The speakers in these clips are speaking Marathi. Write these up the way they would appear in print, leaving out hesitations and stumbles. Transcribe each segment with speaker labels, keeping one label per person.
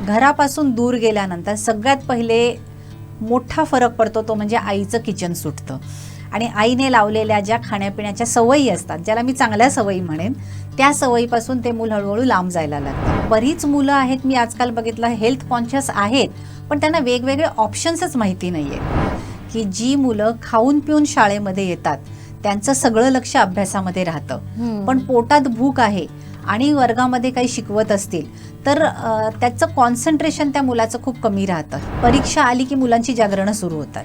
Speaker 1: घरापासून दूर गेल्यानंतर सगळ्यात पहिले मोठा फरक पडतो तो म्हणजे आईचं किचन सुटतं. आणि आईने लावलेल्या ज्या खाण्यापिण्याच्या सवयी असतात, ज्याला मी चांगल्या सवयी म्हणेन, त्या सवयीपासून ते मूल हळूहळू लांब जायला लागतं. बरीच मुलं आहेत, मी आजकाल बघितलं, हेल्थ कॉन्शियस आहेत, पण त्यांना वेगवेगळे ऑप्शन्सच माहिती नाही आहे. की जी मुलं खाऊन पिऊन शाळेमध्ये येतात त्यांचं सगळं लक्ष अभ्यासामध्ये राहतं, पण पोटात भूक आहे आणि वर्गामध्ये काही शिकवत असतील तर त्याचं कॉन्सन्ट्रेशन त्या मुलाचं खूप कमी राहतं. परीक्षा आली की मुलांची जागरणं सुरू होतात.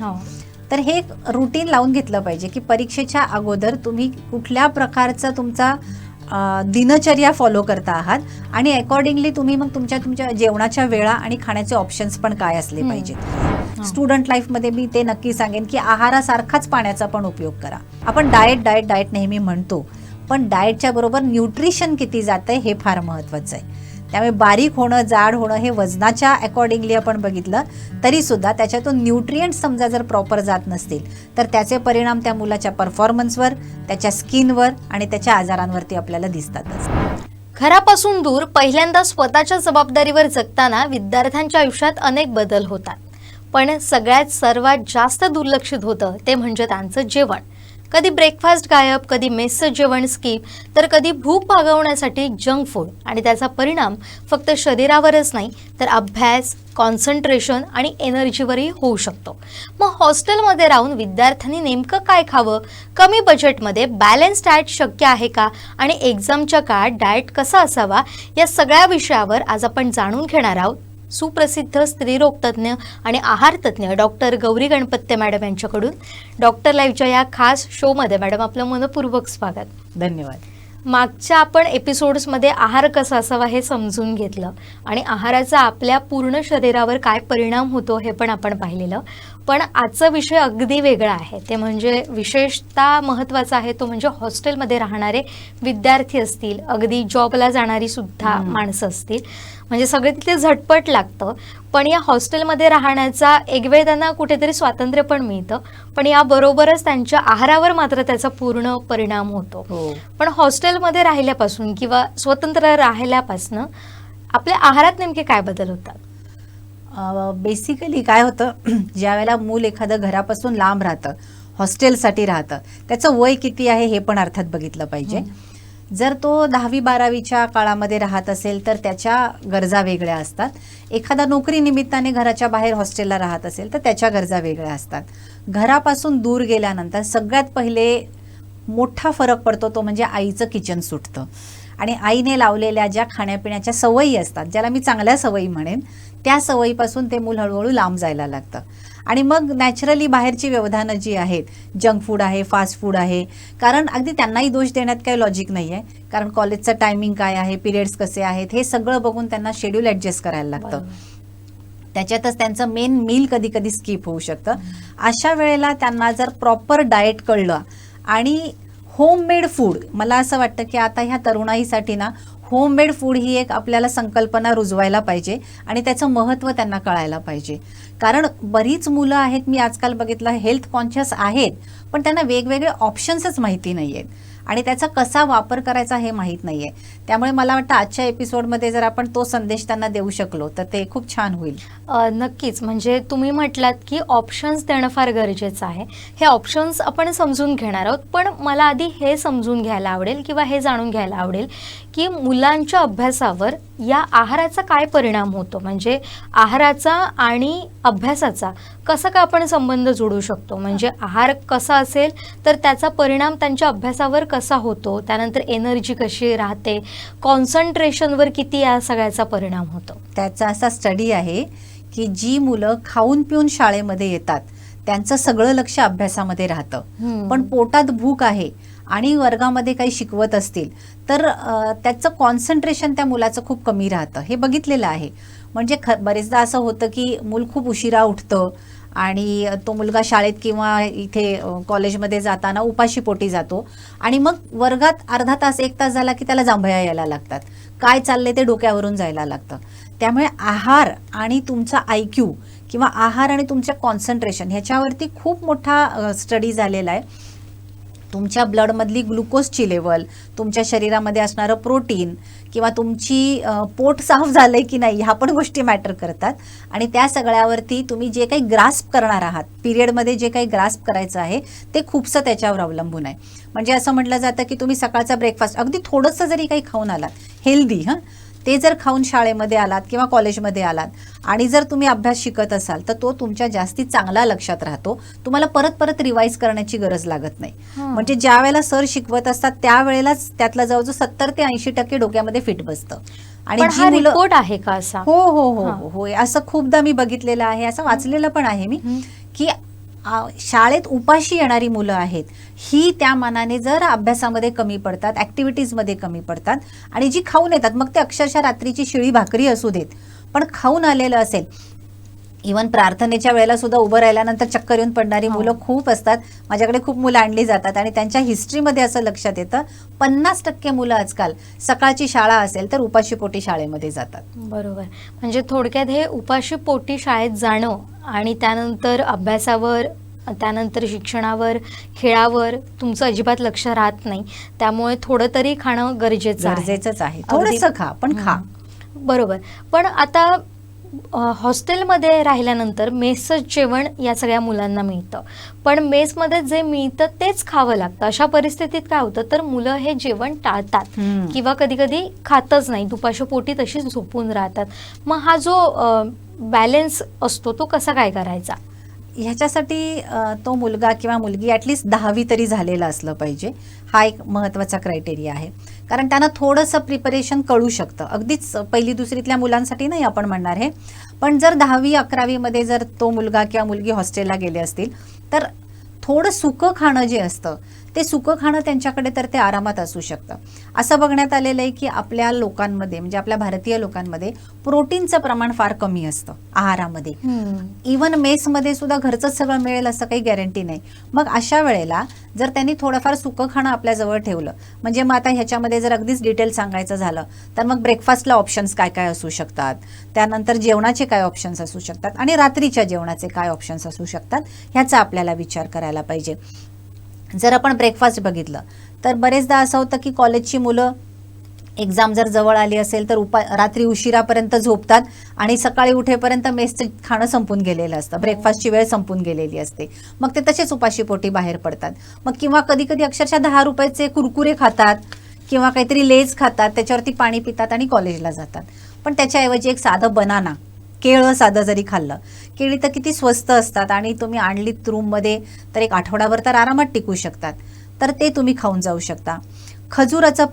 Speaker 1: तर हे एक रुटीन लावून घेतलं पाहिजे की परीक्षेच्या अगोदर तुम्ही कुठल्या प्रकारचा तुमचा दिनचर्या फॉलो करता आहात आणि अकॉर्डिंगली तुम्ही मग तुमच्या जेवणाच्या वेळा आणि खाण्याचे ऑप्शन्स पण काय असले पाहिजेत. स्टुडंट लाईफमध्ये मी ते नक्की सांगेन की आहारासारखाच पाण्याचा पण उपयोग करा. आपण डाएट नेहमी म्हणतो, पण डाएटच्या बरोबर न्यूट्रिशन किती जातंय हे फार महत्त्वाचं आहे. त्यामुळे बारीक होणं, जाड होणं हे वजनाच्या अकॉर्डिंगली आपण बघितलं तरी सुद्धा त्याच्यातून न्यूट्रिएंट समजा जर प्रॉपर जात नसतील तर त्याचे परिणाम त्या मुलाच्या परफॉर्मन्सवर, त्याच्या स्किनवर आणि त्याच्या आजारांवरती आपल्याला दिसतातच.
Speaker 2: घरापासून दूर पहिल्यांदा स्वतःच्या जबाबदारीवर जगताना विद्यार्थ्यांच्या आयुष्यात अनेक बदल होतात, पण सर्वात जास्त दुर्लक्षित होतं ते म्हणजे त्यांचं जेवण. कधी ब्रेकफास्ट गायब, कधी मेसचं जेवण स्किप, तर कधी भूक भागवण्यासाठी जंक फूड. आणि त्याचा परिणाम फक्त शरीरावरच नाही तर अभ्यास, कॉन्सन्ट्रेशन आणि एनर्जीवरही होऊ शकतो. मग हॉस्टेलमध्ये राहून विद्यार्थ्यांनी नेमकं काय खावं, कमी बजेटमध्ये बॅलन्स डाएट शक्य आहे का, आणि एक्झामच्या काळात डाएट कसा असावा, या सगळ्या विषयावर आज आपण जाणून घेणार आहोत सुप्रसिद्ध स्त्रीरोग तज्ज्ञ आणि आहार तज्ज्ञ डॉक्टर गौरी गणपत्ते मॅडम यांच्याकडून. डॉक्टर लाईव्हच्या या खास शोमध्ये मॅडम आपलं मनपूर्वक स्वागत.
Speaker 1: धन्यवाद.
Speaker 2: मागच्या आपण एपिसोड्समध्ये आहार कसा असावा हे समजून घेतलं आणि आहाराचा आपल्या पूर्ण शरीरावर काय परिणाम होतो हे पण आपण पाहिलेलं. पण आजचा विषय अगदी वेगळा आहे, ते म्हणजे विशेषतः महत्त्वाचा आहे तो म्हणजे हॉस्टेलमध्ये राहणारे विद्यार्थी असतील, अगदी जॉबला जाणारी सुद्धा माणसं असतील, म्हणजे सगळे तिथे झटपट लागतं. पण या हॉस्टेलमध्ये राहण्याचा एक वेळ त्यांना कुठेतरी स्वातंत्र्य पण मिळतं, पण याबरोबरच त्यांच्या आहारावर मात्र त्याचा पूर्ण परिणाम होतो. पण हॉस्टेलमध्ये राहिल्यापासून किंवा स्वतंत्र राहिल्यापासून आपल्या आहारात नेमके काय बदल होतात?
Speaker 1: बेसिकली काय होतं, ज्या वेळेला मूल एखादं घरापासून लांब राहतं, हॉस्टेलसाठी राहतं, त्याचं वय किती आहे हे पण अर्थात बघितलं पाहिजे. जर तो 10वी-12वीच्या काळामध्ये राहत असेल तर त्याच्या गरजा वेगळ्या असतात. एखादा नोकरी निमित्ताने घराच्या बाहेर हॉस्टेलला राहत असेल तर त्याच्या गरजा वेगळ्या असतात. घरापासून दूर गेल्यानंतर सगळ्यात पहिले मोठा फरक पडतो तो म्हणजे आईचं किचन सुटतं. आणि आईने लावलेल्या ज्या खाण्यापिण्याच्या सवयी असतात, ज्याला मी चांगल्या सवयी म्हणेन, त्या सवयीपासून ते मूल हळूहळू लांब जायला लागतं. आणि मग नॅचरली बाहेरची व्यवधानं जी आहेत, जंक फूड आहे, फास्ट फूड आहे, कारण अगदी त्यांनाही दोष देण्यात काही लॉजिक नाही आहे, कारण कॉलेजचं टायमिंग काय आहे, पिरियड्स कसे आहेत, हे सगळं बघून त्यांना शेड्यूल ॲडजस्ट करायला लागतं. त्याच्यातच त्यांचं मेन मील कधी कधी स्किप होऊ शकतं. अशा वेळेला त्यांना जर प्रॉपर डाएट कळलं आणि होममेड फूड, मला असं वाटतं की आता ह्या तरुणाईसाठी ना होममेड फूड ही एक आपल्याला संकल्पना रुजवायला पाहिजे आणि त्याचं महत्त्व त्यांना कळायला पाहिजे. कारण बरीच मुलं आहेत, मी आजकाल बघितलं, हेल्थ कॉन्शियस आहेत, पण त्यांना वेगवेगळे ऑप्शन्सच माहिती नाही आहेत आणि त्याचा कसा वापर करायचा हे माहीत नाही आहे. त्यामुळे मला वाटतं आजच्या एपिसोडमध्ये जर आपण तो संदेश त्यांना देऊ शकलो तर ते खूप छान होईल.
Speaker 2: नक्कीच. म्हणजे तुम्ही म्हटलात की ऑप्शन्स देणं फार गरजेचं आहे. हे ऑप्शन्स आपण समजून घेणार आहोत, पण मला आधी हे समजून घ्यायला आवडेल किंवा हे जाणून घ्यायला आवडेल की मुलांच्या अभ्यासावर या आहाराचा काय परिणाम होतो. म्हणजे आहाराचा आणि अभ्यासाचा कसा काय आपण संबंध जोडू शकतो. म्हणजे आहार कसा असेल तर त्याचा परिणाम त्यांच्या अभ्यासावर कसा होतो, त्यानंतर एनर्जी कशी राहते, कॉन्सन्ट्रेशनवर किती या सगळ्याचा परिणाम होतो.
Speaker 1: त्याचा असा स्टडी आहे की जी मुलं खाऊन पिऊन शाळेमध्ये येतात त्यांचं सगळं लक्ष अभ्यासामध्ये राहतं, पण पोटात भूक आहे आणि वर्गामध्ये काही शिकवत असतील तर त्याचं कॉन्सन्ट्रेशन त्या मुलाचं खूप कमी राहतं. हे बघितलेलं आहे. म्हणजे बरेचदा असं होतं की मूल खूप उशिरा उठतं आणि तो मुलगा शाळेत किंवा इथे कॉलेजमध्ये जाताना उपाशीपोटी जातो आणि मग वर्गात अर्धा तास 1 तास झाला की त्याला जांभया यायला लागतात, काय चाललंय ते डोक्यावरून जायला लागतं. त्यामुळे आहार आणि तुमचा IQ किंवा आहार आणि तुमचं कॉन्सन्ट्रेशन ह्याच्यावरती खूप मोठा स्टडी झालेला आहे. तुमच्या ब्लडमधली ग्लुकोजची लेवल, तुमच्या शरीरामध्ये असणारं प्रोटीन किंवा तुमची पोट साफ झालंय की नाही, ह्या पण गोष्टी मॅटर करतात. आणि त्या सगळ्यावरती तुम्ही जे काही ग्रास्प करणार आहात, पिरियडमध्ये जे काही ग्रास्प करायचं आहे ते खूपसं त्याच्यावर अवलंबून आहे. म्हणजे असं म्हटलं जातं की तुम्ही सकाळचा ब्रेकफास्ट अगदी थोडंसं जरी काही खाऊन आलात हेल्दी, ते जर खाऊन शाळेमध्ये आलात किंवा कॉलेजमध्ये आलात आणि जर तुम्ही अभ्यास शिकत असाल तर तो तुमच्या जास्ती चांगला लक्षात राहतो. तुम्हाला परत परत रिवाईज करण्याची गरज लागत नाही. म्हणजे ज्या वेळेला सर शिकवत असतात त्यावेळेलाच त्यातलं जवळजवळ 70 ते 80% डोक्यामध्ये फिट बसतं.
Speaker 2: आणि हा रिपोर्ट आहे का असा?
Speaker 1: हो हो हो हो, असं खूपदा मी बघितलेलं आहे, असं वाचलेलं पण आहे मी, की शाळेत उपाशी येणारी मुलं आहेत ही त्या मानाने जर अभ्यासामध्ये कमी पडतात, ॲक्टिव्हिटीजमध्ये कमी पडतात. आणि जी खाऊन येतात, मग ते अक्षरशः रात्रीची शिळी भाकरी असू देत, पण खाऊन आलेलं असेल. इव्हन प्रार्थनेच्या वेळेला सुद्धा उभं राहिल्यानंतर चक्कर येऊन पडणारी मुलं खूप असतात. माझ्याकडे खूप मुलं आणली जातात आणि त्यांच्या हिस्ट्रीमध्ये असं लक्षात येतं 50% मुलं आजकाल सकाळची शाळा असेल तर उपाशी पोटी शाळेमध्ये जातात.
Speaker 2: बरोबर. म्हणजे थोडक्यात हे उपाशी पोटी शाळेत जाणं आणि त्यानंतर अभ्यासावर, त्यानंतर शिक्षणावर, खेळावर तुमचं अजिबात लक्ष राहत नाही. त्यामुळे थोडं तरी खाणं
Speaker 1: गरजेचंच आहे. थोडंसं खा, पण खा.
Speaker 2: बरोबर. पण आता हॉस्टेलमध्ये राहिल्यानंतर मेसचं जेवण या सगळ्या मुलांना मिळतं, पण मेसमध्ये जे मिळतं तेच खावं लागतं. अशा परिस्थितीत काय होतं तर मुलं हे जेवण टाळतात किंवा कधी कधी खातच नाही, दुपारच्या पोटी तशीच झोपून राहतात. मग हा जो बॅलन्स असतो तो कसा काय करायचा?
Speaker 1: ह्याच्यासाठी तो मुलगा किंवा मुलगी ॲटलिस्ट 10वी तरी झालेला असलं पाहिजे. हा एक महत्त्वाचा क्रायटेरिया आहे. कारण त्यांना थोडंसं प्रिपरेशन कळू शकतं. अगदीच पहिली दुसरीतल्या मुलांसाठी नाही आपण म्हणणार हे, पण जर 10वी 11वीमध्ये जर तो मुलगा किंवा मुलगी हॉस्टेलला गेले असतील तर थोडं सुकं खाणं जे असतं ते सुकं खाणं त्यांच्याकडे तर ते आरामात असू शकतं. असं बघण्यात आलेलं आहे की आपल्या लोकांमध्ये, म्हणजे आपल्या भारतीय लोकांमध्ये प्रोटीनचं प्रमाण फार कमी असतं आहारामध्ये. इव्हन मेसमध्ये सुद्धा घरचंच सगळं मिळेल असं काही गॅरंटी नाही. मग अशा वेळेला जर त्यांनी थोडंफार सुकं खाणं आपल्याजवळ ठेवलं, म्हणजे मग आता ह्याच्यामध्ये जर अगदीच डिटेल सांगायचं झालं तर मग ब्रेकफास्टला ऑप्शन्स काय काय असू शकतात, त्यानंतर जेवणाचे काय ऑप्शन्स असू शकतात आणि रात्रीच्या जेवणाचे काय ऑप्शन्स असू शकतात, ह्याचा आपल्याला विचार करायला पाहिजे. जर आपण ब्रेकफास्ट बघितलं तर बरेचदा असं होतं की कॉलेजची मुलं एक्झाम जर जवळ आली असेल तर रात्री उशिरापर्यंत झोपतात आणि सकाळी उठेपर्यंत मेसचं खाणं संपून गेलेलं असतं, ब्रेकफास्टची वेळ संपून गेलेली असते. मग ते तसेच उपाशी पोटी बाहेर पडतात. मग किंवा कधी कधी अक्षरशः 10 रुपयाचे कुरकुरे खातात किंवा काहीतरी लेज खातात, त्याच्यावरती पाणी पितात आणि कॉलेजला जातात. पण त्याच्याऐवजी एक साधं बनाना, केळं साधं जरी खाल्लं, केळी तर किती स्वस्त असतात आणि तुम्ही आणलीत रूममध्ये तर एक आठवडाभर तर आरामात टिकू शकतात, तर ते तुम्ही खाऊन जाऊ शकता. खजुराचं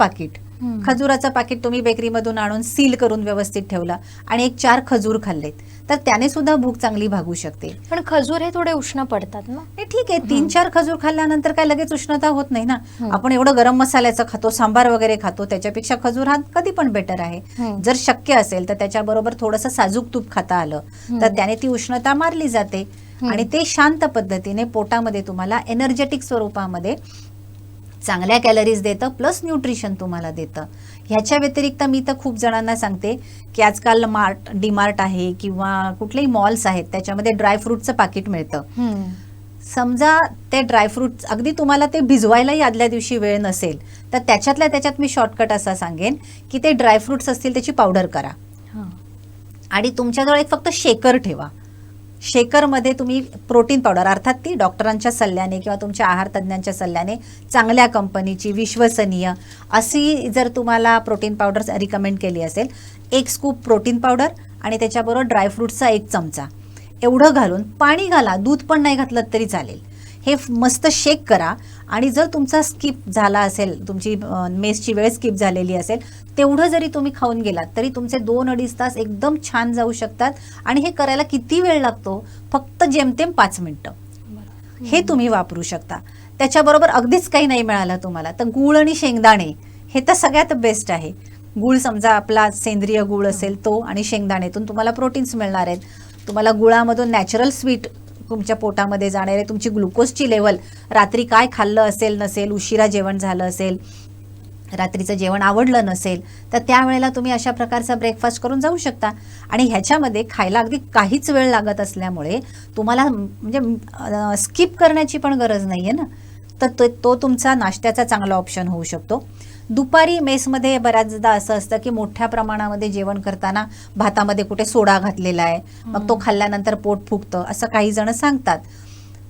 Speaker 1: पाकिट तुम्ही बेकरीमधून आणून सील करून व्यवस्थित ठेवलं आणि एक 4 खजूर खाल्लेत तर त्याने सुद्धा भूक चांगली भागू शकते.
Speaker 2: पण खजूर हे थोडे उष्ण पडतात ना?
Speaker 1: ठीक आहे, 3-4 खजूर खाल्ल्यानंतर काय लगेच उष्णता होत नाही ना. आपण एवढं गरम मसाल्याचं खातो, सांबार वगैरे खातो, त्याच्यापेक्षा खजूर हा कधी पण बेटर आहे. जर शक्य असेल तर त्याच्याबरोबर थोडंसं साजूक तूप खाता आलं तर त्याने ती उष्णता मारली जाते आणि ते शांत पद्धतीने पोटामध्ये तुम्हाला एनर्जेटिक स्वरूपामध्ये चांगल्या कॅलरीज देतं, प्लस न्यूट्रिशन तुम्हाला देतं. ह्याच्या व्यतिरिक्त मी तर खूप जणांना सांगते की आजकाल डीमार्ट आहे किंवा कुठलेही मॉल्स आहेत त्याच्यामध्ये ड्रायफ्रूटचं पाकिट मिळतं. समजा ते ड्रायफ्रूट अगदी तुम्हाला ते भिजवायलाही आदल्या दिवशी वेळ नसेल तर त्याच्यातल्या त्याच्यात मी शॉर्टकट असा सांगेन की ते ड्रायफ्रुट्स असतील त्याची पावडर करा आणि तुमच्याजवळ एक फक्त शेकर ठेवा. शेकरमध्ये तुम्ही प्रोटीन पावडर, अर्थात ती डॉक्टरांच्या सल्ल्याने किंवा तुमच्या आहार तज्ज्ञांच्या सल्ल्याने चांगल्या कंपनीची विश्वसनीय अशी जर तुम्हाला प्रोटीन पावडर रिकमेंड केली असेल, 1 स्कूप प्रोटीन पावडर आणि त्याच्याबरोबर ड्रायफ्रूटचा 1 चमचा एवढं घालून पाणी घाला, दूध पण नाही घातलं तरी चालेल. हे मस्त शेक करा आणि जर तुमचा स्किप झाला असेल, तुमची मेसची वेळ स्किप झालेली असेल, तेवढं जरी तुम्ही खाऊन गेलात तरी तुमचे 2-2.5 तास एकदम छान जाऊ शकतात. आणि हे करायला किती वेळ लागतो? फक्त जेमतेम 5 मिनिटं. हे तुम्ही वापरू शकता. त्याच्याबरोबर अगदीच काही नाही मिळालं तुम्हाला तर गूळ आणि शेंगदाणे हे तर सगळ्यात बेस्ट आहे. गूळ समजा आपला सेंद्रिय गूळ असेल तो, आणि शेंगदाणेतून तुम्हाला प्रोटीन्स मिळणार आहेत. तुम्हाला गुळामधून नॅचरल स्वीट तुमच्या पोटामध्ये जाणारे, तुमची ग्लुकोजची लेवल, रात्री काय खाल्लं असेल नसेल, उशिरा जेवण झालं असेल, रात्रीचं जेवण आवडलं नसेल तर त्यावेळेला तुम्ही अशा प्रकारचा ब्रेकफास्ट करून जाऊ शकता. आणि ह्याच्यामध्ये खायला अगदी काहीच वेळ लागत असल्यामुळे तुम्हाला म्हणजे स्किप करण्याची पण गरज नाही आहे ना. तर तो तुमचा नाश्त्याचा चांगला ऑप्शन होऊ शकतो. दुपारी मेसमध्ये बऱ्याचदा असं असतं की मोठ्या प्रमाणामध्ये जेवण करताना भातामध्ये कुठे सोडा घातलेला आहे, मग तो खाल्ल्यानंतर पोट फुगतं असं काही जण सांगतात.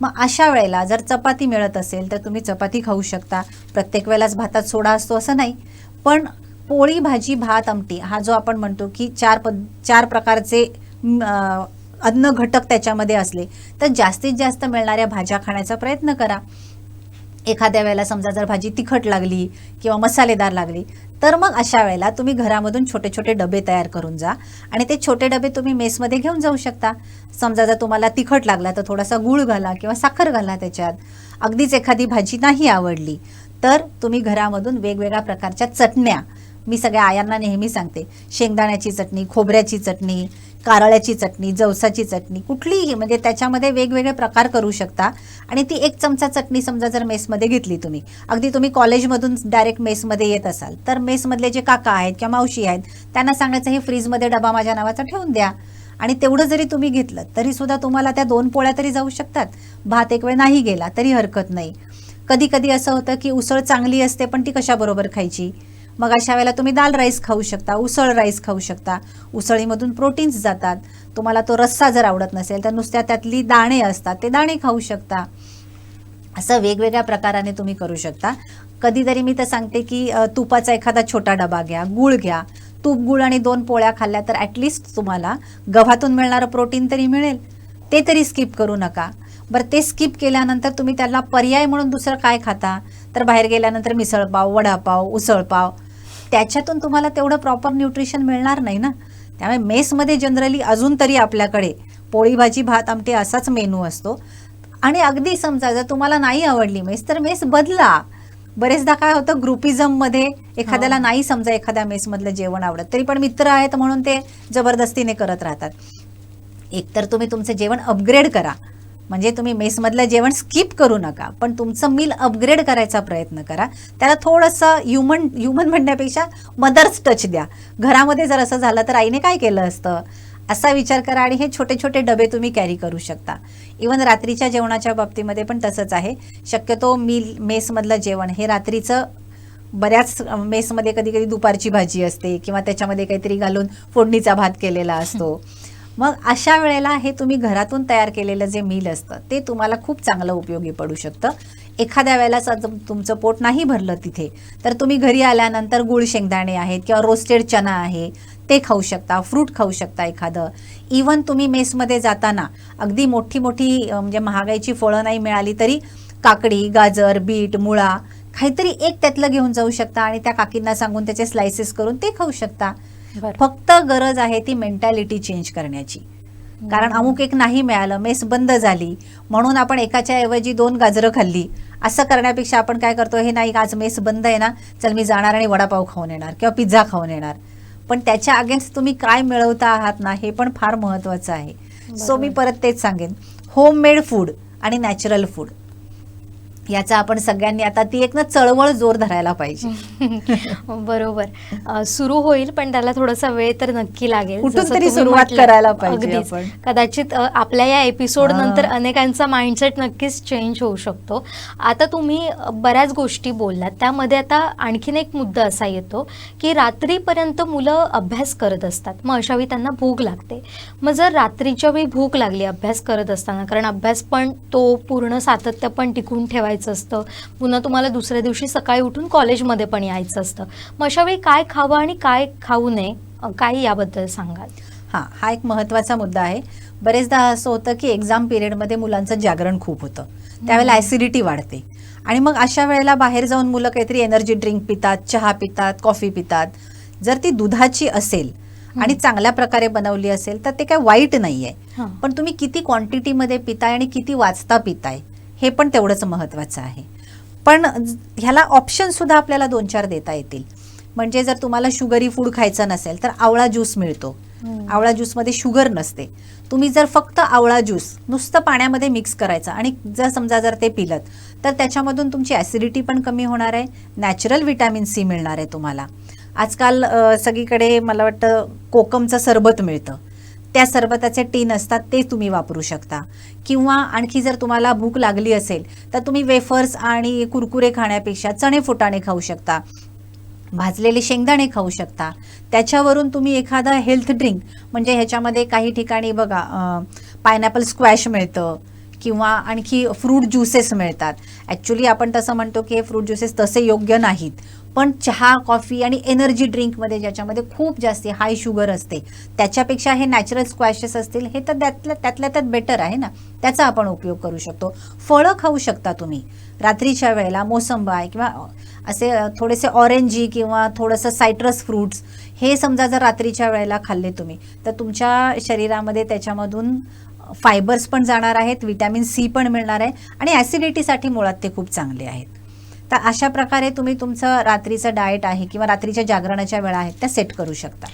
Speaker 1: मग अशा वेळेला जर चपाती मिळत असेल तर तुम्ही चपाती खाऊ शकता. प्रत्येक वेळेलाच भातात सोडा असतो असं नाही, पण पोळी भाजी भात आमटी हा जो आपण म्हणतो की चार प्रकारचे अन्न घटक त्याच्यामध्ये असले तर जास्तीत जास्त मिळणाऱ्या भाज्या खाण्याचा प्रयत्न करा. एखाद्या वेळेला समजा जर भाजी तिखट लागली किंवा मसालेदार लागली तर मग अशा वेळेला तुम्ही घरामधून छोटे छोटे डबे तयार करून जा आणि ते छोटे डबे तुम्ही मेसमध्ये घेऊन जाऊ शकता. समजा जर तुम्हाला तिखट लागला तर थोडासा गूळ घाला किंवा साखर घाला त्याच्यात. अगदीच एखादी भाजी नाही आवडली तर तुम्ही घरामधून वेगवेगळ्या प्रकारच्या चटण्या, मी सगळ्या आयांना नेहमी सांगते, शेंगदाण्याची चटणी, खोबऱ्याची चटणी, कारळ्याची चटणी, जवसाची चटणी, कुठलीही म्हणजे त्याच्यामध्ये वेगवेगळे प्रकार करू शकता. आणि ती 1 चमचा चटणी समजा जर मेसमध्ये घेतली तुम्ही, अगदी तुम्ही कॉलेजमधून डायरेक्ट मेसमध्ये येत असाल तर मेसमधले जे काका आहेत किंवा मावशी आहेत त्यांना सांगायचं हे फ्रीजमध्ये डबा माझ्या नावाचा ठेवून द्या. आणि तेवढं जरी तुम्ही घेतलं तरी सुद्धा तुम्हाला त्या 2 पोळ्या तरी जाऊ शकतात. भात एक वेळ नाही गेला तरी हरकत नाही. कधी कधी असं होतं की उसळ चांगली असते पण ती कशाबरोबर खायची, मग अशा वेळेला तुम्ही दाल राईस खाऊ शकता, उसळ राईस खाऊ शकता. उसळीमधून प्रोटीन्स जातात. तुम्हाला तो रस्सा जर आवडत नसेल तर नुसत्या त्यातली दाणे असतात ते दाणे खाऊ शकता. असं वेगवेगळ्या प्रकाराने तुम्ही करू शकता. कधीतरी मी तर सांगते की तुपाचा एखादा छोटा डबा घ्या, गूळ घ्या, तूप गूळ आणि 2 पोळ्या खाल्ल्या तर ॲटलिस्ट तुम्हाला गव्हातून मिळणारं प्रोटीन तरी मिळेल. ते तरी स्किप करू नका. बरं, ते स्किप केल्यानंतर तुम्ही त्याला पर्याय म्हणून दुसरं काय खाता, तर बाहेर गेल्यानंतर मिसळपाव, वडापाव, उसळपाव, त्याच्यातून तुम्हाला तेवढं प्रॉपर न्यूट्रिशन मिळणार नाही ना. त्यामुळे मेसमध्ये जनरली अजून तरी आपल्याकडे पोळी भाजी भात आमटी असाच मेनू असतो. आणि अगदी समजा जर तुम्हाला नाही आवडली मेस तर मेस बदला. बरेचदा काय होतं ग्रुपिझममध्ये एखाद्याला नाही समजा एखाद्या मेसमधलं जेवण आवडत तरी पण मित्र आहेत म्हणून ते जबरदस्तीने करत राहतात. एकतर तुम्ही तुमचं जेवण अपग्रेड करा, म्हणजे तुम्ही मेसमधलं जेवण स्किप करू नका, पण तुमचं मील अपग्रेड करायचा प्रयत्न करा. त्याला थोडंसं ह्युमन म्हणण्यापेक्षा मदर्स टच द्या. घरामध्ये जर असं झालं तर आईने काय केलं असतं असा विचार करा आणि हे छोटे छोटे डबे तुम्ही कॅरी करू शकता. इवन रात्रीच्या जेवणाच्या बाबतीमध्ये पण तसंच आहे. शक्यतो मेसमधलं जेवण हे रात्रीचं, बऱ्याच मेसमध्ये कधी कधी दुपारची भाजी असते किंवा त्याच्यामध्ये काहीतरी घालून फोडणीचा भात केलेला असतो. मग अशा वेळेला हे तुम्ही घरातून तयार केलेलं जे मील असतं ते तुम्हाला खूप चांगलं उपयोगी पडू शकतं. एखाद्या वेळेला तुमचं पोट नाही भरलं तिथे तर तुम्ही घरी आल्यानंतर गुळ शेंगदाणे आहेत किंवा रोस्टेड चना आहे ते खाऊ शकता, फ्रूट खाऊ शकता एखादं. इवन तुम्ही मेसमध्ये जाताना अगदी मोठी म्हणजे महागाईची फळं नाही मिळाली तरी काकडी, गाजर, बीट, मुळा काहीतरी एक त्यातलं घेऊन जाऊ शकता आणि त्या काकींना सांगून त्याचे स्लायसेस करून ते खाऊ शकता. फक्त गरज आहे ती मेंटॅलिटी चेंज करण्याची. कारण अमुक एक नाही मिळालं, मेस बंद झाली म्हणून आपण एकाच्या ऐवजी 2 गाजरं खाल्ली असं करण्यापेक्षा आपण काय करतो, हे नाही आज मेस बंद आहे ना, चल मी जाणार आणि वडापाव खाऊन येणार किंवा पिझ्झा खाऊन येणार. पण त्याच्या अगेन्स्ट तुम्ही काय मिळवता आहात ना हे पण फार महत्त्वाचं आहे. सो मी परत तेच सांगेन, होममेड फूड आणि नॅचरल फूड याचा आपण सगळ्यांनी आता ती एक ना चळवळ जोर धरायला पाहिजे.
Speaker 2: बरोबर, सुरू होईल पण त्याला थोडासा वेळ तर नक्की लागेल.
Speaker 1: कुठून तरी सुरुवात करायला पाहिजे आपण.
Speaker 2: कदाचित आपल्या या एपिसोड नंतर अनेकांचा माइंडसेट नक्कीच चेंज होऊ शकतो. आता तुम्ही बऱ्याच गोष्टी बोललात, त्यामध्ये आता आणखीन एक मुद्दा असा येतो की रात्रीपर्यंत मुलं अभ्यास करत असतात, मग अशावेळी त्यांना भूक लागते. मग जर रात्रीच्या वेळी भूक लागली अभ्यास करत असताना, कारण अभ्यास पण तो पूर्ण सातत्य पण टिकून ठेवायचं असतं, पुन्हा तुम्हाला दुसऱ्या दिवशी सकाळी उठून कॉलेजमध्ये पण यायचं असतं, मग अशावेळी काय खावं आणि काय खाऊ नये, काय याबद्दल सांगाल?
Speaker 1: हा एक महत्त्वाचा मुद्दा आहे. बरेचदा असं होतं की एक्झाम पिरियडमध्ये मुलांचं जागरण खूप होतं, त्यावेळेला ॲसिडिटी वाढते आणि मग अशा वेळेला बाहेर जाऊन मुलं काहीतरी एनर्जी ड्रिंक पितात, चहा पितात, कॉफी पितात. जर ती दुधाची असेल आणि चांगल्या प्रकारे बनवली असेल तर ते काय वाईट नाही आहे, पण तुम्ही किती क्वांटिटीमध्ये पिताय आणि किती वाजता पिताय हे पण तेवढंच महत्त्वाचं आहे. पण ह्याला ऑप्शन सुद्धा आपल्याला 2-4 देता येतील. म्हणजे जर तुम्हाला शुगरी फूड खायचं नसेल तर आवळा ज्यूस मिळतो. आवळा ज्यूसमध्ये शुगर नसते. तुम्ही जर फक्त आवळा ज्यूस नुसतं पाण्यामध्ये मिक्स करायचं आणि जर ते पिलत तर त्याच्यामधून तुमची ॲसिडिटी पण कमी होणार आहे, नॅचरल व्हिटॅमिन सी मिळणार आहे तुम्हाला. आजकाल सगळीकडे मला वाटतं कोकमचं सरबत मिळतं, त्या सरबताचे टीन असतात ते तुम्ही वापरू शकता. किंवा आणखी जर तुम्हाला भूक लागली असेल तर तुम्ही वेफर्स आणि कुरकुरे खाण्यापेक्षा चणे फुटाणे खाऊ शकता, भाजलेले शेंगदाणे खाऊ शकता. त्याच्यावरून तुम्ही एखादा हेल्थ ड्रिंक, म्हणजे ह्याच्यामध्ये काही ठिकाणी बघा पायनॅपल स्क्वॅश मिळतं किंवा आणखी फ्रूट ज्युसेस मिळतात. ॲक्च्युली आपण तसं म्हणतो की हे फ्रूट ज्युसेस तसे योग्य नाहीत, पण चहा, कॉफी आणि एनर्जी ड्रिंकमध्ये ज्याच्यामध्ये खूप जास्ती हाय शुगर असते त्याच्यापेक्षा हे नॅचरल स्क्वॅशेस असतील हे तर त्यातल्या त्यात बेटर आहे ना, त्याचा आपण उपयोग करू शकतो. फळं खाऊ शकता तुम्ही रात्रीच्या वेळेला, मोसंबी किंवा असे थोडेसे ऑरेंजी किंवा थोडंसं सायट्रस फ्रूट्स हे समजा जर रात्रीच्या वेळेला खाल्ले तुम्ही तर तुमच्या शरीरामध्ये त्याच्यामधून फायबर्स पण जाणार आहेत, व्हिटॅमिन सी पण मिळणार आहे आणि ॲसिडिटीसाठी मुळात ते खूप चांगले आहेत. तर अशा प्रकारे तुम्ही तुमचं रात्रीचं डाएट आहे किंवा रात्रीच्या जागरणाच्या वेळा आहेत त्या सेट करू शकता.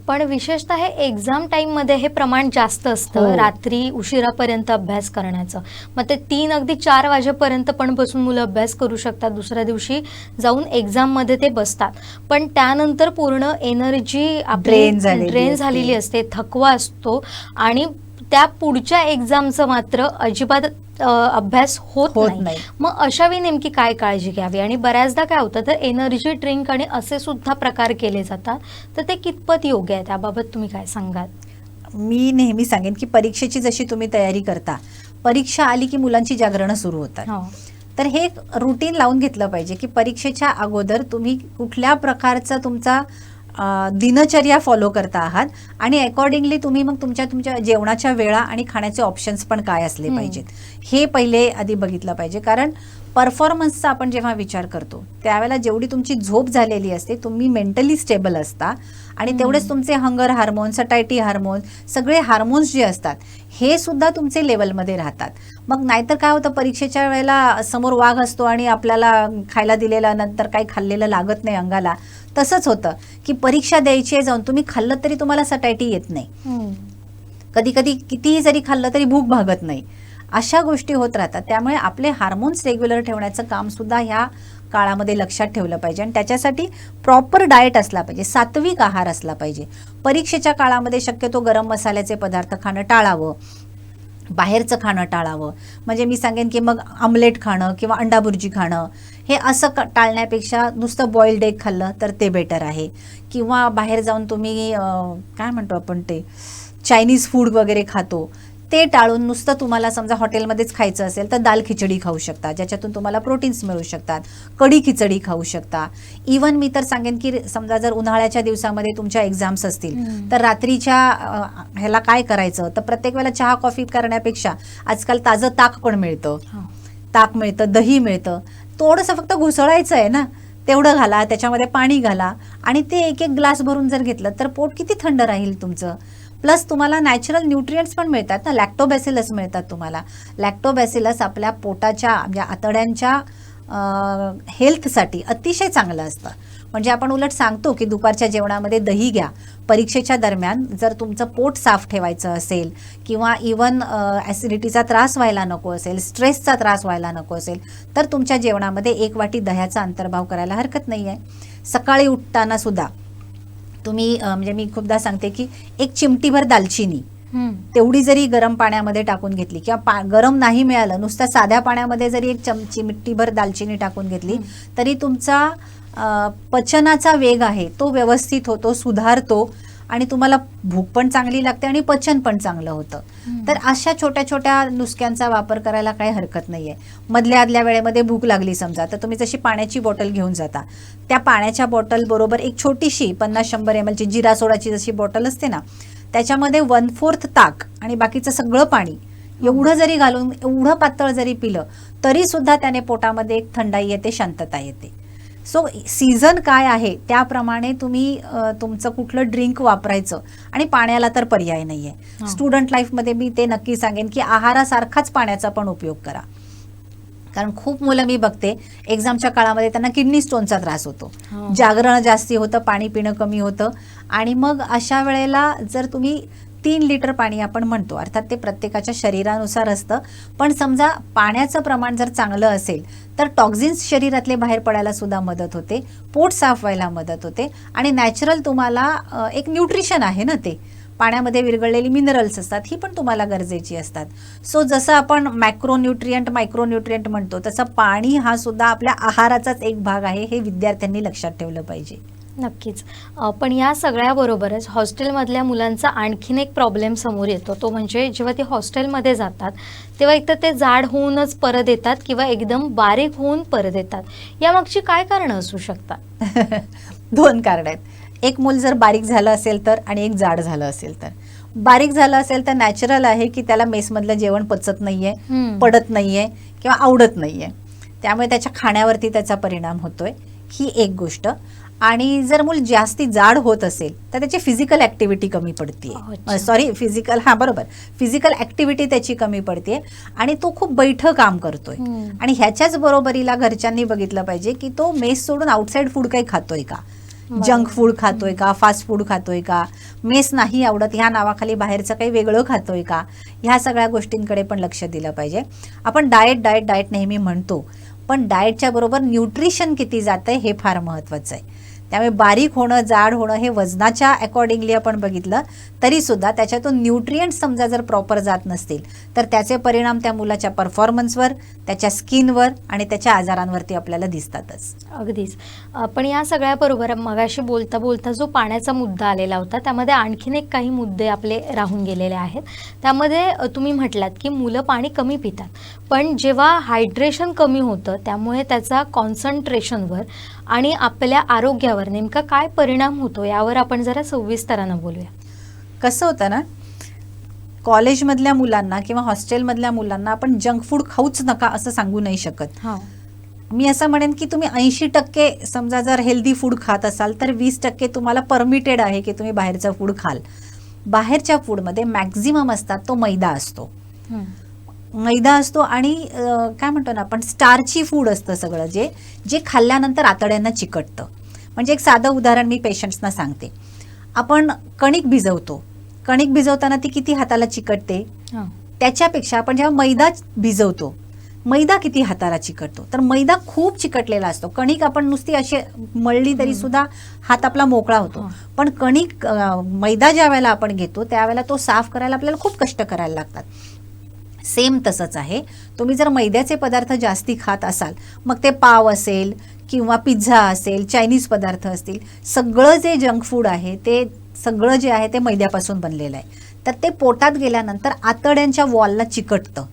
Speaker 2: पण विशेषतः हे एक्झाम टाईममध्ये हे प्रमाण जास्त असतं, रात्री उशिरापर्यंत अभ्यास करण्याचं. मग ते 3 अगदी 4 वाजेपर्यंत पण बसून मुलं अभ्यास करू शकतात, दुसऱ्या दिवशी जाऊन एक्झाममध्ये ते बसतात, पण त्यानंतर पूर्ण एनर्जी ड्रेन झालेली असते, थकवा असतो आणि त्या पुढच्या एक्झामचं मात्र अजिबात अभ्यास होत नाही. मग अशा वेळी नेमकी काय काळजी घ्यावी? आणि बऱ्याचदा काय होतं तर एनर्जी ड्रिंक आणि असे सुद्धा प्रकार केले जातात, तर ते कितपत योग्य आहे त्याबाबत तुम्ही काय सांगाल?
Speaker 1: मी नेहमी सांगेन की परीक्षेची जशी तुम्ही तयारी करता, परीक्षा आली की मुलांची जागरणं सुरू होतात, तर हे रुटीन लावून घेतलं पाहिजे की परीक्षेच्या अगोदर तुम्ही कुठल्या प्रकारचा तुमचा दिनचर्या फॉलो करता आहात आणि अकॉर्डिंगली तुम्ही मग तुमच्या जेवणाच्या वेळा आणि खाण्याचे ऑप्शन्स पण काय असले पाहिजेत हे पहिले आधी बघितलं पाहिजे. कारण परफॉर्मन्सचा आपण जेव्हा विचार करतो त्यावेळेला जेवढी तुमची झोप झालेली असते, तुम्ही मेंटली स्टेबल असता आणि तेवढेच तुमचे हंगर हार्मोन, सटायटी हार्मोन, सगळे हार्मोन्स जे असतात हे सुद्धा तुमचे लेवलमध्ये राहतात. मग नाहीतर काय होतं, परीक्षेच्या वेळेला समोर वाघ असतो आणि आपल्याला खायला दिलेलं नंतर काही खाल्लेलं लागत नाही अंगाला. तसंच होतं की परीक्षा द्यायची आहे जाऊन तुम्ही खाल्लं तरी तुम्हाला सटायटी येत नाही, कधी कधी कितीही जरी खाल्लं तरी भूक भागत नाही. अशा गोष्टी होत राहतात. त्यामुळे आपले हार्मोन्स रेग्युलर ठेवण्याचं काम सुद्धा ह्या काळामध्ये लक्षात ठेवलं पाहिजे आणि त्याच्यासाठी प्रॉपर डाएट असला पाहिजे, सात्विक आहार असला पाहिजे. परीक्षेच्या काळामध्ये शक्यतो गरम मसाल्याचे पदार्थ खाणं टाळावं, बाहेरचं खाणं टाळावं. म्हणजे मी सांगेन की मग आमलेट खाणं किंवा अंडा भुर्जी खाणं हे असं टाळण्यापेक्षा नुसतं बॉइल्ड एग खाल्लं तर ते बेटर आहे. किंवा बाहेर जाऊन तुम्ही काय म्हणतो आपण ते चायनीज फूड वगैरे खातो ते टाळून नुसतं तुम्हाला समजा हॉटेलमध्येच खायचं असेल तर दाल खिचडी खाऊ शकता, ज्याच्यातून तुम्हाला प्रोटीन्स मिळू शकतात. कढी खिचडी खाऊ शकता. इवन मी तर सांगेन की समजा जर उन्हाळ्याच्या दिवसामध्ये तुमच्या एक्झाम्स असतील तर रात्रीच्या ह्याला काय करायचं, तर प्रत्येक वेळेला चहा कॉफी करण्यापेक्षा आजकाल ताजं ताक पण मिळतं, ताक मिळतं, दही मिळतं. थोडंसं फक्त घुसळायचं आहे ना, तेवढं घाला, त्याच्यामध्ये पाणी घाला आणि ते एक ग्लास भरून जर घेतलं तर पोट किती थंड राहील तुमचं. प्लस तुम्हाला नॅचरल न्यूट्रिएंट्स पण मिळतात ना, लॅक्टोबॅसिलस मिळतात तुम्हाला. लॅक्टोबॅसिलस आपल्या पोटाच्या म्हणजे आतड्यांच्या हेल्थसाठी अतिशय चांगलं असतं. म्हणजे आपण उलट सांगतो की दुपारच्या जेवणामध्ये दही घ्या. परीक्षेच्या दरम्यान जर तुमचं पोट साफ ठेवायचं असेल किंवा इवन ॲसिडिटीचा त्रास व्हायला नको असेल, स्ट्रेसचा त्रास व्हायला नको असेल तर तुमच्या जेवणामध्ये 1 वाटी दह्याचा अंतर्भाव करायला हरकत नाही आहे. सकाळी उठताना सुद्धा तुम्ही म्हणजे मी खूपदा सांगते की 1 चिमटीभर दालचिनी तेवढी जरी गरम पाण्यामध्ये टाकून घेतली किंवा गरम नाही मिळालं, नुसत्या साध्या पाण्यामध्ये जरी 1 चिमटीभर दालचिनी टाकून घेतली तरी तुमचा पचनाचा वेग आहे तो व्यवस्थित होतो, सुधारतो आणि तुम्हाला भूक पण चांगली लागते आणि पचन पण चांगलं होतं. तर अशा छोट्या छोट्या नुसक्यांचा वापर करायला काही हरकत नाही आहे. मधल्या आदल्या वेळेमध्ये भूक लागली समजा तर तुम्ही जशी पाण्याची बॉटल घेऊन जाता, त्या पाण्याच्या बॉटल बरोबर एक छोटीशी 50-100 ml ची जिरा सोडाची जशी बॉटल असते ना, त्याच्यामध्ये 1/4 ताक आणि बाकीचं सगळं पाणी एवढं जरी घालून एवढं पातळ जरी पिलं तरी सुद्धा त्याने पोटामध्ये एक थंडाई येते, शांतता येते. सो सीझन काय आहे त्याप्रमाणे तुम्ही तुमचं कुठलं ड्रिंक वापरायचं आणि पाण्याला तर पर्याय नाही आहे. स्टुडंट लाईफमध्ये मी ते नक्की सांगेन की आहारासारखाच पाण्याचा पण उपयोग करा. कारण खूप मुलं मी बघते एक्झामच्या काळामध्ये त्यांना किडनी स्टोनचा त्रास होतो, जागरण जास्ती होतं, पाणी पिणं कमी होतं आणि मग अशा वेळेला जर तुम्ही 3 लिटर पाणी आपण म्हणतो, अर्थात ते प्रत्येकाच्या शरीरानुसार असतं, पण समजा पाण्याचं प्रमाण जर चांगलं असेल तर टॉक्झिन्स शरीरातले बाहेर पडायला सुद्धा मदत होते, पोट साफ व्हायला मदत होते आणि नॅचरल तुम्हाला एक न्यूट्रिशन आहे ना ते पाण्यामध्ये विरघळलेली मिनरल्स असतात, ही पण तुम्हाला गरजेची असतात. सो जसं आपण मॅक्रोन्यूट्रियंट मायक्रोन्यूट्रियंट म्हणतो, तसं पाणी हा सुद्धा आपल्या आहाराचाच एक भाग आहे, हे विद्यार्थ्यांनी लक्षात ठेवलं पाहिजे.
Speaker 2: नक्कीच. पण या सगळ्याबरोबरच हॉस्टेलमधल्या मुलांचा आणखीन एक प्रॉब्लेम समोर येतो, तो म्हणजे जेव्हा ते हॉस्टेलमध्ये जातात तेव्हा एकतर ते जाड होऊनच परत येतात किंवा एकदम बारीक होऊन परत येतात. यामागची काय कारणं असू शकतात?
Speaker 1: 2 कारण आहेत. एक मूल जर बारीक झालं असेल तर, आणि एक जाड झालं असेल तर. बारीक झालं असेल तर नॅचरल आहे की त्याला मेसमधलं जेवण पचत नाहीये, पडत नाहीये किंवा आवडत नाहीये, त्यामुळे त्याच्या खाण्यावरती त्याचा परिणाम होतोय, ही एक गोष्ट. आणि जर मूल जास्ती जाड होत असेल तर त्याची फिजिकल ऍक्टिव्हिटी कमी पडते, फिजिकल ऍक्टिव्हिटी त्याची कमी पडते आणि तो खूप बैठं काम करतोय. आणि ह्याच्याच बरोबरीला घरच्यांनी बघितलं पाहिजे की तो मेस सोडून आउटसाइड फूड काही खातोय का, जंक फूड खातोय का, फास्ट फूड खातोय का, मेस नाही आवडत ह्या नावाखाली बाहेरचं काही वेगळं खातोय का, ह्या सगळ्या गोष्टींकडे पण लक्ष दिलं पाहिजे. आपण डाएट नेहमी म्हणतो, पण डाएटच्या बरोबर न्यूट्रिशन किती जातंय हे फार महत्त्वाचं आहे. त्यामुळे बारीक होणं, जाड होणं हे वजनाच्या अकॉर्डिंगली आपण बघितलं तरी सुद्धा त्याच्यातून न्यूट्रिएंट्स समजा जर प्रॉपर जात नसतील तर त्याचे परिणाम त्या मुलाच्या परफॉर्मन्सवर, त्याच्या स्किनवर आणि त्याच्या आजारांवरती आपल्याला दिसतातच.
Speaker 2: अगदीच. पण या सगळ्याबरोबर मगाशी बोलता बोलता जो पाण्याचा मुद्दा आलेला होता, त्यामध्ये आणखीन एक काही मुद्दे आपले राहून गेलेले आहेत. त्यामध्ये तुम्ही म्हटलात की मुलं पाणी कमी पितात, पण जेव्हा हायड्रेशन कमी होतं त्यामुळे त्याचा कॉन्सन्ट्रेशनवर आणि आपल्या आरोग्यावर नेमका काय परिणाम होतो यावर आपण जरा सविस्तरानं बोलूया.
Speaker 1: कसं होतं ना, कॉलेजमधल्या मुलांना किंवा हॉस्टेलमधल्या मुलांना आपण जंक फूड खाऊच नका असं सांगू नाही शकत. मी असं म्हणेन की तुम्ही 80% समजा जर हेल्दी फूड खात असाल तर 20% तुम्हाला परमिटेड आहे की तुम्ही बाहेरचं फूड खाल. बाहेरच्या फूडमध्ये मॅक्झिमम असतात तो मैदा असतो, आणि काय म्हणतो ना आपण, स्टार्ची फूड असतं सगळं, जे खाल्ल्यानंतर आतड्यांना चिकटतं. म्हणजे एक साधं उदाहरण मी पेशंट्सना सांगते. आपण कणिक भिजवतो, कणिक भिजवताना ती किती हाताला चिकटते, त्याच्यापेक्षा आपण जेव्हा मैदा भिजवतो, मैदा किती हाताला चिकटतो, तर मैदा खूप चिकटलेला असतो. कणिक आपण नुसती अशी मळली तरी सुद्धा हात आपला मोकळा होतो, पण कणिक मैदा ज्या वेळेला आपण घेतो त्यावेळेला तो साफ करायला आपल्याला खूप कष्ट करायला लागतात. सेम तसंच आहे, तुम्ही जर मैद्याचे पदार्थ जास्ती खात असाल, मग ते पाव असेल किंवा पिझ्झा असेल, चायनीज पदार्थ असतील, सगळं जे जंक फूड आहे ते सगळं जे आहे ते मैद्यापासून बनलेलं आहे. तर ते पोटात गेल्यानंतर आतड्यांच्या वॉलला चिकटतं,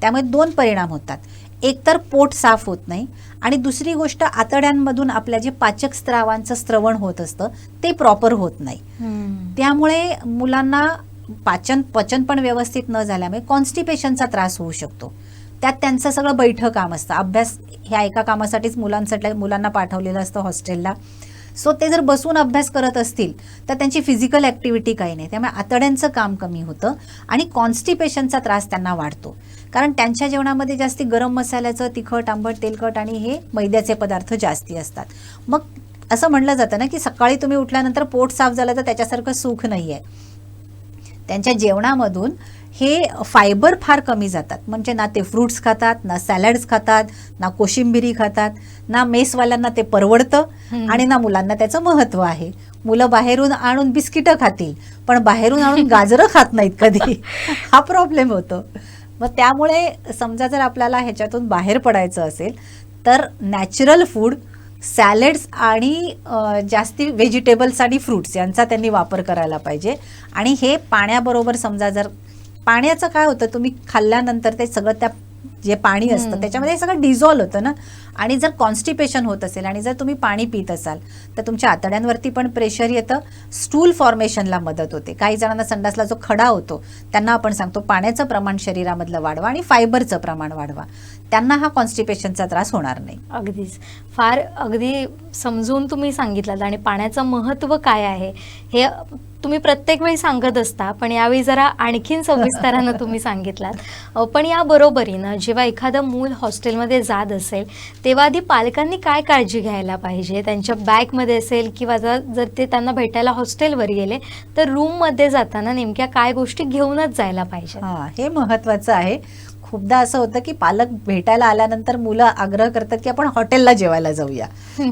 Speaker 1: त्यामुळे 2 परिणाम होतात. एक तर पोट साफ होत नाही, आणि दुसरी गोष्ट आतड्यांमधून आपल्या जे पाचक स्त्रावांचं स्त्रवण होत असतं ते प्रॉपर होत नाही. त्यामुळे मुलांना पचन पण व्यवस्थित न झाल्यामुळे कॉन्स्टिपेशनचा त्रास होऊ शकतो. त्यात त्यांचं सगळं बैठं काम असतं, अभ्यास ह्या एका कामासाठीच मुलांना पाठवलेलं असतं हॉस्टेलला. सो ते जर बसून अभ्यास करत असतील तर त्यांची फिजिकल ॲक्टिव्हिटी काही नाही, त्यामुळे आतड्यांचं काम कमी होतं आणि कॉन्स्टिपेशनचा त्रास त्यांना वाढतो. कारण त्यांच्या जेवणामध्ये जास्ती गरम मसाल्याचं, तिखट, आंबट, तेलकट आणि हे मैद्याचे पदार्थ जास्ती असतात. मग असं म्हणलं जातं ना की सकाळी तुम्ही उठल्यानंतर पोट साफ झालं तर त्याच्यासारखं सुख नाही आहे. त्यांच्या जेवणामधून हे फायबर फार कमी जातात. म्हणजे ना ते फ्रूट्स खातात, ना सॅलड्स खातात, ना कोशिंबिरी खातात, ना मेसवाल्यांना ते परवडतं आणि ना मुलांना त्याचं महत्त्व आहे. मुलं बाहेरून आणून बिस्किटं खातील पण बाहेरून आणून गाजरं खात नाहीत कधी, हा प्रॉब्लेम होतो. मग त्यामुळे समजा जर आपल्याला ह्याच्यातून बाहेर पडायचं असेल तर नॅचरल फूड, सॅलड्स आणि जास्ती व्हेजिटेबल्स आणि फ्रूट्स यांचा त्यांनी वापर करायला पाहिजे. आणि हे पाण्याबरोबर समजा जर पाण्याचं काय होतं, तुम्ही खाल्ल्यानंतर ते सगळं त्या जे पाणी असतं त्याच्यामध्ये हे सगळं डिझॉल्व होतं ना, आणि जर कॉन्स्टिपेशन होत असेल आणि जर तुम्ही पाणी पित असाल तर तुमच्या आतड्यांवरती पण प्रेशर येतं, स्टूल फॉर्मेशनला मदत होते. काही जणांना संडासला जो खडा होतो त्यांना आपण सांगतो पाण्याचं प्रमाण शरीरामधलं वाढवा आणि फायबरचं प्रमाण वाढवा, त्यांना हा कॉन्स्टिपेशनचा त्रास होणार नाही.
Speaker 2: अगदीच, फार अगदी समजून तुम्ही सांगितलं. आणि पाण्याचं महत्त्व काय आहे हे तुम्ही प्रत्येक वेळी सांगत असता, पण यावेळी जरा आणखीन सविस्तरानं तुम्ही सांगितलात. पण या बरोबरीनं जेव्हा एखादं मूल हॉस्टेलमध्ये जात असेल तेव्हा आधी पालकांनी काय काळजी घ्यायला पाहिजे? त्यांच्या बॅगमध्ये असेल किंवा जर ते त्यांना भेटायला हॉस्टेलवर गेले तर रूममध्ये जाताना नेमक्या काय गोष्टी घेऊनच जायला पाहिजे?
Speaker 1: हे महत्त्वाचं आहे. खूपदा असं होतं की पालक भेटायला आल्यानंतर मुलं आग्रह करतात की आपण हॉटेलला जेवायला जाऊया.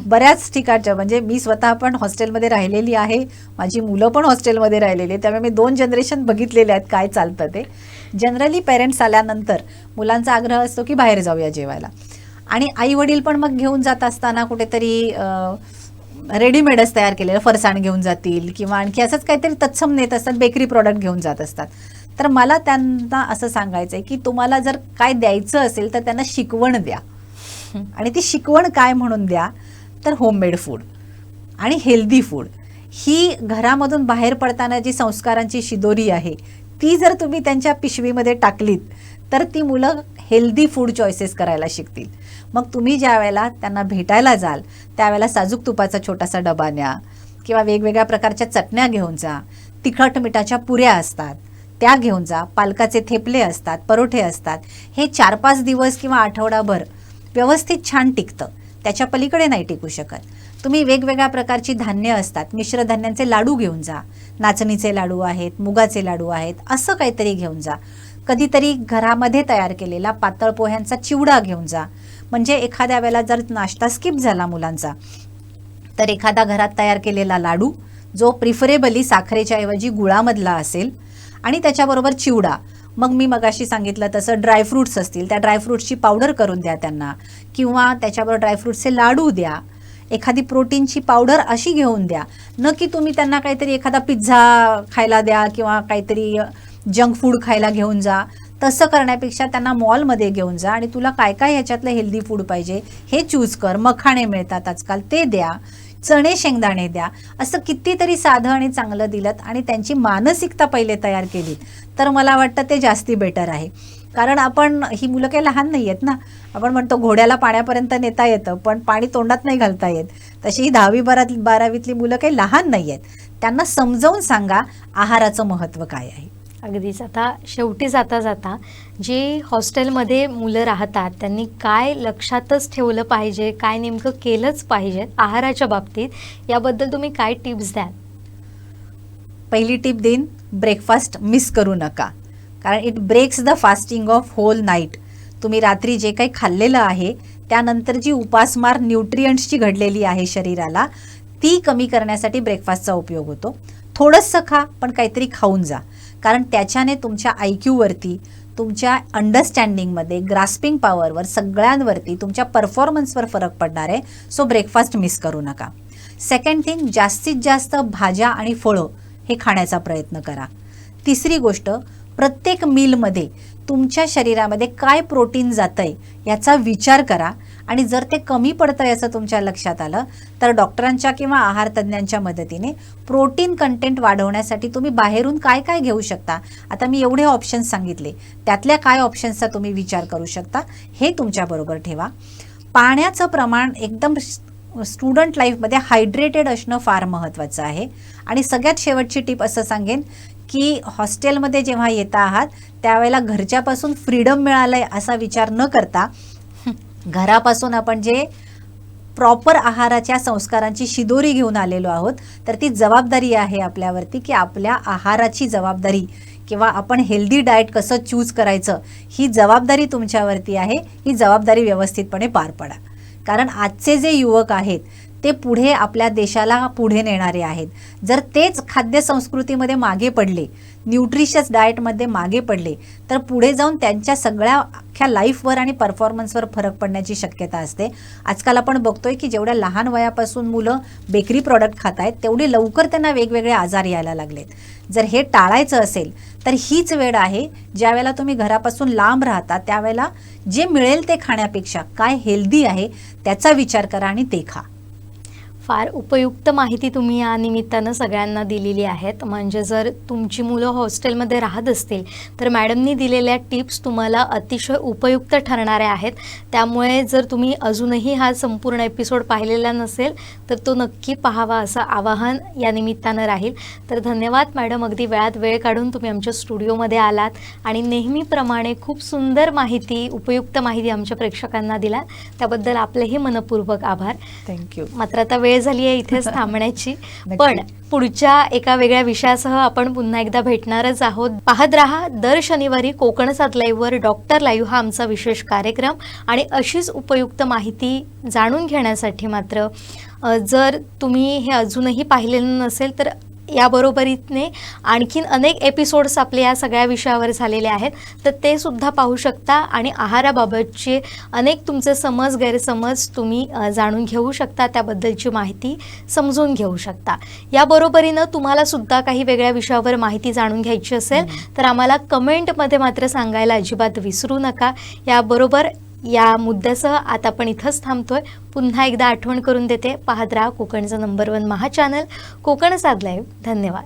Speaker 1: बऱ्याच ठिकाणच्या, म्हणजे मी स्वतः पण हॉस्टेलमध्ये राहिलेली आहे, माझी मुलं पण हॉस्टेलमध्ये राहिलेली आहे, त्यामुळे मी 2 जनरेशन बघितलेले आहेत काय चालतं ते. जनरली पेरेंट्स आल्यानंतर मुलांचा आग्रह असतो की बाहेर जाऊया जेवायला, आणि आई वडील पण मग घेऊन जात असताना कुठेतरी रेडीमेडच तयार केलेलं फरसाण घेऊन जातील किंवा आणखी असंच काहीतरी तत्सम नेत असतात, बेकरी प्रॉडक्ट घेऊन जात असतात. तर मला त्यांना असं सांगायचं आहे की तुम्हाला जर काय द्यायचं असेल तर त्यांना शिकवण द्या, आणि ती शिकवण काय म्हणून द्या तर होममेड फूड आणि हेल्दी फूड. ही घरामधून बाहेर पडताना जी संस्कारांची शिदोरी आहे ती जर तुम्ही त्यांच्या पिशवीमध्ये टाकलीत तर ती मुलं हेल्दी फूड चॉईसेस करायला शिकतील. मग तुम्ही ज्या वेळेला त्यांना भेटायला जाल त्यावेळेला साजूक तुपाचा छोटासा डबा न्या, किंवा वेगवेगळ्या प्रकारच्या चटण्या घेऊन जा, तिखट मिठाच्या पुऱ्या असतात त्या घेऊन जा, पालकाचे थेपले असतात, परोठे असतात. हे 4-5 दिवस किंवा आठवडाभर व्यवस्थित छान टिकतं, त्याच्या पलीकडे नाही टिकू शकत. तुम्ही वेगवेगळ्या प्रकारची धान्य असतात, मिश्र धान्यांचे लाडू घेऊन जा, नाचणीचे लाडू आहेत, मुगाचे लाडू आहेत, असं काहीतरी घेऊन जा. कधीतरी घरामध्ये तयार केलेला पातळ पोह्यांचा चिवडा घेऊन जा. म्हणजे एखाद्या वेळेला जर नाश्ता स्किप झाला मुलांचा तर एखादा घरात तयार केलेला लाडू जो प्रिफरेबली साखरेच्या ऐवजी गुळामधला असेल, आणि त्याच्याबरोबर चिवडा. मग मी मगाशी सांगितलं तसं ड्रायफ्रूट्स असतील, त्या ड्रायफ्रूट्सची पावडर करून द्या त्यांना, किंवा त्याच्याबरोबर ड्रायफ्रूट्सचे लाडू द्या, एखादी प्रोटीनची पावडर अशी घेऊन द्या. न की तुम्ही त्यांना काहीतरी एखादा पिझ्झा खायला द्या किंवा काहीतरी जंक फूड खायला घेऊन जा. तसं करण्यापेक्षा त्यांना मॉलमध्ये घेऊन जा आणि तुला काय काय ह्याच्यातलं हेल्दी फूड पाहिजे हे चूज कर. मखाणे मिळतात आजकाल, ते द्या, चणे शेंगदाणे द्या. असं कितीतरी साधं आणि चांगलं दिलं आणि त्यांची मानसिकता पहिले तयार केली तर मला वाटतं ते जास्ती बेटर आहे. कारण आपण ही मुलं काही लहान नाही आहेत ना. आपण म्हणतो घोड्याला पाण्यापर्यंत नेता येतं पण पाणी तोंडात नाही घालता येत. तशी ही 10वी-12वीतली मुलं काही लहान नाही आहेत. त्यांना समजावून सांगा आहाराचं महत्त्व काय आहे.
Speaker 2: अगदीच. आता शेवटी जाता जाता जे हॉस्टेलमध्ये मुलं राहतात त्यांनी काय लक्षातच ठेवलं पाहिजे, काय नेमकं केलंच पाहिजे आहाराच्या बाबतीत, याबद्दल तुम्ही काय टिप्स द्याल?
Speaker 1: पहिली टिप देईन, ब्रेकफास्ट मिस करू नका, कारण it breaks the fasting of whole night. तुम्ही रात्री जे काही खाल्लेलं आहे त्यानंतर जी उपासमार न्यूट्रियंट्सची घडलेली आहे शरीराला ती कमी करण्यासाठी ब्रेकफास्टचा उपयोग होतो. थोडंसं खा पण काहीतरी खाऊन जा, कारण त्याच्याने तुमच्या IQवरती, तुमच्या अंडरस्टँडिंगमध्ये, ग्रास्पिंग पॉवरवर, सगळ्यांवरती, तुमच्या परफॉर्मन्सवर फरक पडणार आहे. सो ब्रेकफास्ट मिस करू नका. सेकंड थिंग, जास्तीत जास्त भाज्या आणि फळं हे खाण्याचा प्रयत्न करा. तिसरी गोष्ट, प्रत्येक मीलमध्ये तुमच्या शरीरामध्ये काय प्रोटीन जातंय याचा विचार करा, आणि जर ते कमी पडतंय असं तुमच्या लक्षात आलं तर डॉक्टरांच्या किंवा आहार तज्ज्ञांच्या मदतीने प्रोटीन कंटेंट वाढवण्यासाठी तुम्ही बाहेरून काय काय घेऊ शकता. आता मी एवढे ऑप्शन्स सांगितले, त्यातल्या काय ऑप्शन्सचा तुम्ही विचार करू शकता हे तुमच्याबरोबर ठेवा. पाण्याचं प्रमाण एकदम स्टुडंट लाईफमध्ये हायड्रेटेड असणं फार महत्त्वाचं आहे. आणि सगळ्यात शेवटची टिप असं सांगेन की हॉस्टेलमध्ये जेव्हा येता आहात त्यावेळेला घरच्यापासून फ्रीडम मिळालं आहे असा विचार न करता घरापासून आपण जे प्रॉपर आहाराच्या संस्कारांची शिदोरी घेऊन आलेलो आहोत तर ती जबाबदारी आहे आपल्यावरती की आपल्या आहाराची जबाबदारी किंवा आपण हेल्दी डाएट कसं चूज करायचं ही जबाबदारी तुमच्यावरती आहे. ही जबाबदारी व्यवस्थितपणे पार पडा, कारण आजचे जे युवक आहेत ते पुढे आपल्या देशाला पुढे नेणारे आहेत. जर तेच खाद्य संस्कृतीमध्ये मागे पडले, न्यूट्रिशियस डाएटमध्ये मागे पडले तर पुढे जाऊन त्यांच्या सगळ्या अख्ख्या लाईफवर आणि परफॉर्मन्सवर फरक पडण्याची शक्यता असते. आजकाल आपण बघतोय की जेवढ्या लहान वयापासून मुलं बेकरी प्रॉडक्ट खात आहेत तेवढे लवकर त्यांना वेगवेगळे आजार यायला लागलेत. जर हे टाळायचं असेल तर हीच वेळ आहे ज्यावेळेला तुम्ही घरापासून लांब राहता त्यावेळेला जे मिळेल ते खाण्यापेक्षा काय हेल्दी आहे त्याचा विचार करा आणि ते खा.
Speaker 2: फार उपयुक्त माहिती तुम्ही या निमित्तानं सगळ्यांना दिलेली आहेत. म्हणजे जर तुमची मुलं हॉस्टेलमध्ये राहत असतील तर मॅडमनी दिलेल्या टिप्स तुम्हाला अतिशय उपयुक्त ठरणाऱ्या आहेत. त्यामुळे जर तुम्ही अजूनही हा संपूर्ण एपिसोड पाहिलेला नसेल तर तो नक्की पाहावा असं आवाहन या निमित्तानं राहील. तर धन्यवाद मॅडम, अगदी वेळात वेळ काढून तुम्ही आमच्या स्टुडिओमध्ये आलात आणि नेहमीप्रमाणे खूप सुंदर माहिती, उपयुक्त माहिती आमच्या प्रेक्षकांना दिला. त्याबद्दल आपलेही मनपूर्वक आभार.
Speaker 1: थँक्यू.
Speaker 2: मात्र आता वेळ वेळ झाली आहे इथेच थांबण्याची. पण पुढच्या एका वेगळ्या विषयासह आपण पुन्हा एकदा भेटणारच आहोत. पाहत रहा दर शनिवारी कोकणसाद लाईव्हवर डॉक्टर लाईव्ह हा आमचा विशेष कार्यक्रम. आणि अशीच उपयुक्त माहिती जाणून घेण्यासाठी मात्र जर तुम्ही हे अजूनही पाहिलेलं नसेल तर याबरोबरीने आणखीन अनेक एपिसोड्स आपले या सगळ्या विषयावर झालेले आहेत, तर ते सुद्धा पाहू शकता. आणि आहाराबाबतचे अनेक तुमचे समज गैरसमज तुम्ही जाणून घेऊ शकता, त्याबद्दलची माहिती समजून घेऊ शकता. याबरोबरीनं तुम्हाला सुद्धा काही वेगळ्या विषयावर माहिती जाणून घ्यायची असेल तर आम्हाला कमेंटमध्ये मात्र सांगायला अजिबात विसरू नका. याबरोबर या मुद्द्यासह आता आपण इथंच थांबतोय. पुन्हा एकदा आठवण करून देते, पाहत राहा कोकणचं नंबर 1 महा चॅनल कोकणसाद लाईव्ह. धन्यवाद.